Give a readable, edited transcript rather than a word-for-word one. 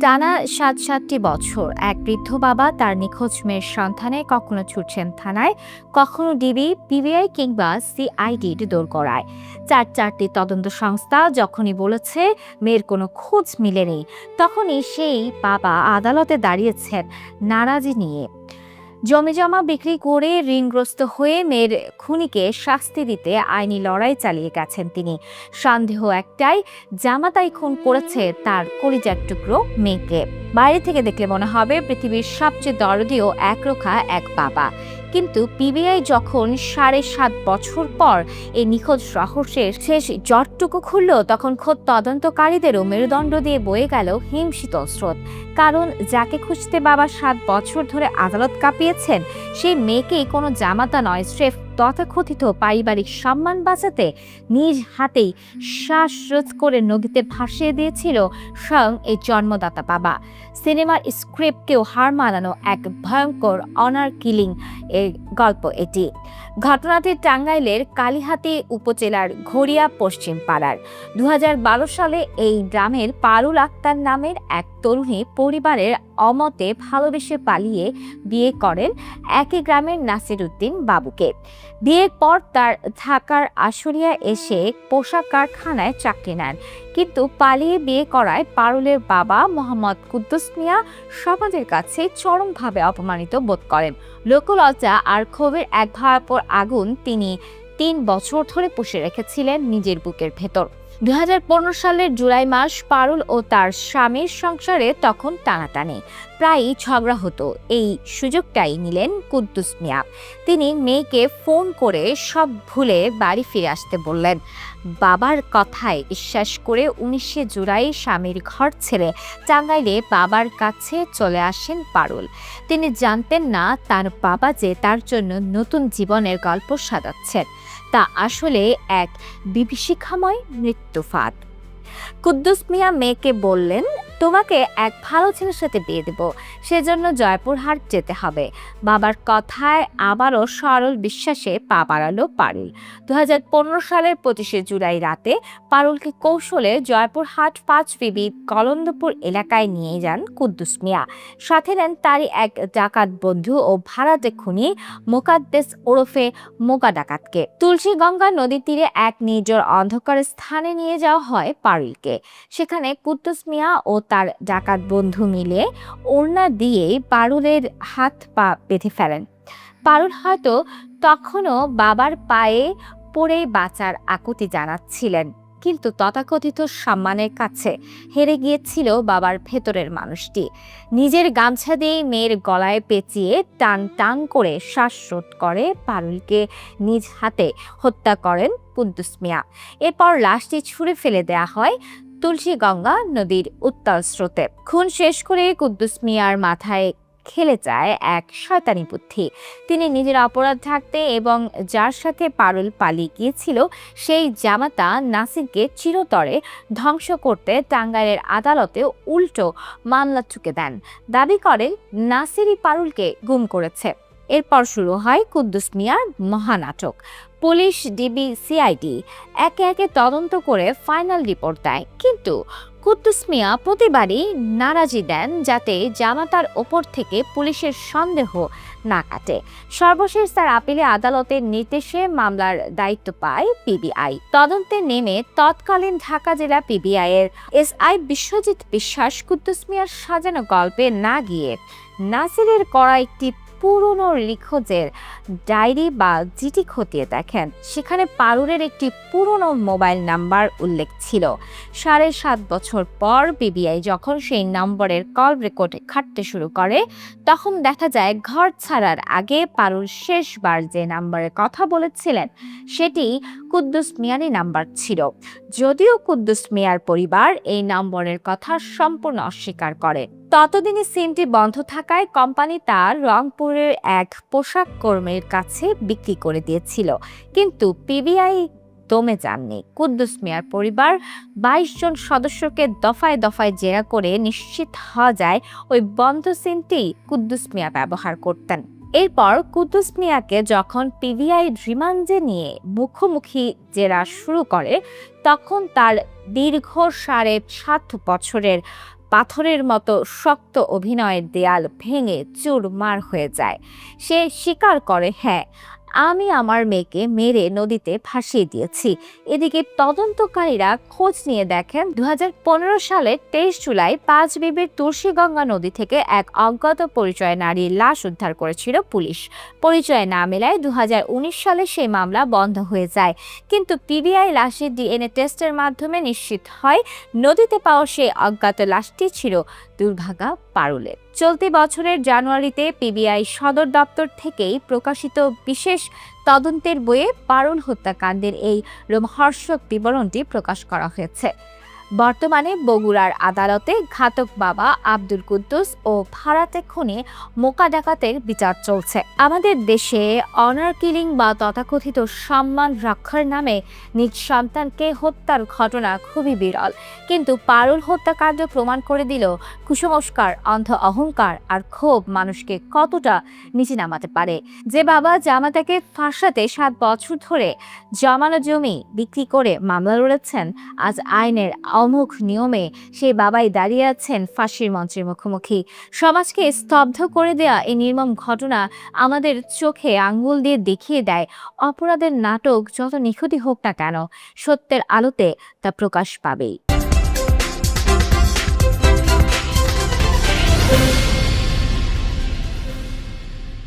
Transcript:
টানা ৭টি বছর এক বৃদ্ধ বাবা তার নিখোঁজ মেয়ের সন্ধানে কখনো ছুটছেন থানায়, কখনো ডিবি, পিবিআই কিংবা সিআইডির দোরগোড়ায়। চারটি তদন্ত সংস্থা যখনই বলেছে মেয়ের কোনো খোঁজ মিলেনি, তখনই সেই বাবা আদালতে দাঁড়িয়েছেন নারাজি নিয়ে। জমিজমা বিক্রি করে ঋণগ্রস্ত হয়ে মেয়ের খুনিকে শাস্তি দিতে আইনি লড়াই চালিয়ে গেছেন তিনি। সন্দেহ একটাই, জামাতাই খুন করেছে তার কলিজার টুকরো মেয়েকে। বাইরে থেকে দেখলে মনে হবে পৃথিবীর সবচেয়ে দরদি ও একরোখা এক বাবা, কিন্তু পিবিআই যখন ৭.৫ বছর পর এই নিখোঁজ রহস্যের শেষ জটটুকু খুলল, তখন খোদ তদন্তকারীদেরও মেরুদণ্ড দিয়ে বয়ে গেল হিমশীতল স্রোত। কারণ যাকে খুঁজতে বাবা ৭ বছর ধরে আদালত কাঁপিয়েছেন, সেই মেয়েকেই কোনো জামাতা নয়, স্রেফ তথাকথিত পারিবারিক সম্মান বাঁচাতে নিজ হাতেই শ্বাসরোধ করে নদীতে ভাসিয়ে দিয়েছিল স্বয়ং এই জন্মদাতা বাবা। সিনেমার স্ক্রিপ্টকেও হার মানানো এক ভয়ঙ্কর অনার কিলিং এর গল্প এটি। ঘটনাটি টাঙ্গাইলের কালিহাতী উপজেলার ঘড়িয়া পশ্চিম পাড়ার। ২০১২ সালে এই গ্রামের পারুল আক্তার নামের এক তরুণী পরিবারের অমতে ভালোবেসে পালিয়ে বিয়ে করেন একই গ্রামের নাসির উদ্দিন বাবুকে। বিয়ের পর তার ঢাকার আশুলিয়া এসে পোশাক কারখানায় চাকরি নেন, কিন্তু পালিয়ে বিয়ে করায় পারুলের বাবা মোহাম্মদ কুদ্দুস মিয়া সমাজের কাছে চরমভাবে অপমানিত বোধ করেন। লোকলজ্জা আর ক্ষোভের এক ভয়াবহ আগুন তিনি ৩ বছর ধরে পুষে রেখেছিলেন নিজের বুকের ভেতর। ২০১৫ সালের জুলাই মাস পারুল ও তার স্বামীর সংসারে তখন টানাটানি, প্রায়ই ঝগড়া হতো। এই সুযোগটাই নিলেন কুদ্দুস মিয়া। তিনি মেয়েকে ফোন করে সব ভুলে বাড়ি ফিরে আসতে বললেন। বাবার কথায় বিশ্বাস করে ১৯ জুলাই স্বামীর ঘর ছেড়ে টাঙ্গাইলে বাবার কাছে চলে আসেন পারুল। তিনি জানতেন না তার বাবা যে তার জন্য নতুন জীবনের গল্প সাজাচ্ছেন, তা আসলে এক বিভীষিকাময় মৃত্যুফাঁদ। কুদ্দুস মিয়া মেয়েকে বললেন, তোমাকে এক ভালো ছেলের সাথে বিয়ে দেব, সেজন্য জয়পুরহাট যেতে হবে। বাবার কথায় আবারও সরল বিশ্বাসে পা বাড়ালো পারুল। ২০১৫ সালের ২৫শে জুলাই রাতে পারুলকে কৌশলে জয়পুরহাট ৫ বিবি কলন্দপুর এলাকায় নিয়ে যান কুদ্দুস মিয়া। সাথে নেন তারই এক ডাকাত বন্ধু ও ভাড়াটে খুনি মোকাদ্দেস ওরফে মোকা ডাকাতকে। তুলসীগঙ্গা নদীর তীরে এক নির্জন অন্ধকার স্থানে নিয়ে যাওয়া হয় পারুলকে। সেখানে কুদ্দুস মিয়া ও তার ডাকাত বন্ধু মিলে ওড়না দিয়ে পারুলের হাত পা বেঁধে ফেলেন। পারুল হয়তো তখনও বাবার পায়ে পড়ে বাঁচার আকুতি জানাচ্ছিলেন, কিন্তু তথাকথিত সম্মানের কাছে হেরে গিয়েছিল বাবার ভেতরের মানুষটি। নিজের গামছা দিয়ে মেয়ের গলায় পেঁচিয়ে টান টান করে শ্বাসরোধ করে পারুলকে নিজ হাতে হত্যা করেন কুদ্দুস মিয়া। এরপর লাশটি ছুঁড়ে ফেলে দেয়া হয় তুলসীগঙ্গা নদীর উত্তাল স্রোতে। খুন শেষ করে কুদ্দুস মিয়ার মাথায় খেলে যায় এক শয়তানি বুদ্ধি। তিনি নিজের অপরাধ ঢাকতে এবং যার সাথে পারুল পালিয়ে গিয়েছিল সেই জামাতা নাসিরকে চিরতরে ধ্বংস করতে টাঙ্গাইলের আদালতে উল্টো মামলা ঠুকে দেন। দাবি করেন নাসিরই পারুলকে গুম করেছে। এরপর শুরু হয় কুদ্দুস মিয়ার মহানাটক। পুলিশ, ডিবি, সিআইডি একে একে তদন্ত করে ফাইনাল রিপোর্ট দেয়, কিন্তু কুদ্দুস মিয়া প্রতিবারই নারাজি দেন যাতে জামাতার ওপর থেকে পুলিশের সন্দেহ না কাটে। সর্বশেষ তার আপিলে আদালতের নির্দেশে মামলার দায়িত্ব পায় পিবিআই। তদন্তে নেমে তৎকালীন ঢাকা জেলা পিবিআই এর এসআই বিশ্বজিৎ বিশ্বাস কুদ্দুস মিয়ার সাজানো গল্পে না গিয়ে নাসিরের করা একটি পুরনো নিখোঁজের ডায়েরি বা চিঠি খতিয়ে দেখেন। সেখানে পারুলের একটি পুরনো মোবাইল নাম্বার উল্লেখ ছিল। ৭.৫ বছর পর পিবিআই যখন সেই নম্বরের কল রেকর্ডে ঘাঁটতে শুরু করে, তখন দেখা যায় ঘর ছাড়ার আগে পারুল শেষবার যে নাম্বারের কথা বলেছিলেন সেটি কুদ্দুস মিয়ারই নাম্বার ছিল। যদিও কুদ্দুস মিয়ার পরিবার এই নম্বরের কথা সম্পূর্ণ অস্বীকার করে। ততদিনে সিমটি বন্ধ থাকায় কোম্পানি তার রংপুরের এক পোশাক কর্মীর কাছে বিক্রি করে দিয়েছিল। কিন্তু পিবিআই দমে যাননি। কুদ্দুস মিয়ার পরিবার ২২ জন সদস্যকে দফায় দফায় জেরা করে নিশ্চিত হওয়া যায় ওই বন্ধ সিমটি কুদ্দুস মিয়া ব্যবহার করতেন। এরপর কুদ্দুস মিয়াকে যখন পিবিআই রিমান্ডে নিয়ে মুখোমুখি জেরা শুরু করে, তখন তার দীর্ঘ ৭.৫ বছরের পাথরের মতো শক্ত অভিনয়ের দেয়াল ভেঙে চুরমার হয়ে যায়। সে স্বীকার করে, হ্যাঁ, আমি আমার মেয়েকে মেরে নদীতে ভাসিয়ে দিয়েছি। এদিকে তদন্তকারীরা খোঁজ নিয়ে দেখেন 2015 সালের 23 জুলাই পাঁচবিবির তুলসীগঙ্গা নদী থেকে এক অজ্ঞাত পরিচয় নারীর লাশ উদ্ধার করেছিল পুলিশ। পরিচয় না মেলায় 2019 সালে সেই মামলা বন্ধ হয়ে যায়। কিন্তু পিবিআই লাশের ডিএনএ টেস্টের মাধ্যমে নিশ্চিত হয় নদীতে পাওয়া সেই অজ্ঞাত লাশটি ছিল দুর্ভাগা পারুলের। চলতি বছরের জানুয়ারিতে পিবিআই সদর দপ্তর থেকেই প্রকাশিত বিশেষ তদন্তের বইয়ে পারুল হত্যাকাণ্ডের এই রোমহর্ষক বিবরণটি প্রকাশ করা হয়েছে। বর্তমানে বগুড়ার আদালতে ঘাতক বাবা আব্দুল কুদ্দুস ও ভাড়াটে খুনে মোকা ডাকাতের বিচার চলছে। আমাদের দেশে অনার কিলিং বা তথাকথিত সম্মান রক্ষার নামে নিজ সন্তানকে হত্যার ঘটনা খুবই বিরল। কিন্তু পারুল হত্যাকাণ্ড প্রমাণ করে দিল কুসংস্কার, অন্ধ অহংকার আর ক্ষোভ মানুষকে কতটা নিচে নামাতে পারে। যে বাবা জামাতাকে ফাঁসাতে 7 বছর ধরে জমানো জমি বিক্রি করে মামলা লড়েছেন, আজ আইনের অমোঘ নিয়মে সেই বাবাই দাঁড়িয়ে আছেন ফাঁসির মঞ্চের মুখোমুখি। সমাজকে স্তব্ধ করে দেয়া এই নির্মম ঘটনা আমাদের চোখে আঙ্গুল দিয়ে দেখিয়ে দেয়, অপরাধের নাটক যত নিখুঁতই হোক না কেন, সত্যের আলোতে তা প্রকাশ পাবেই।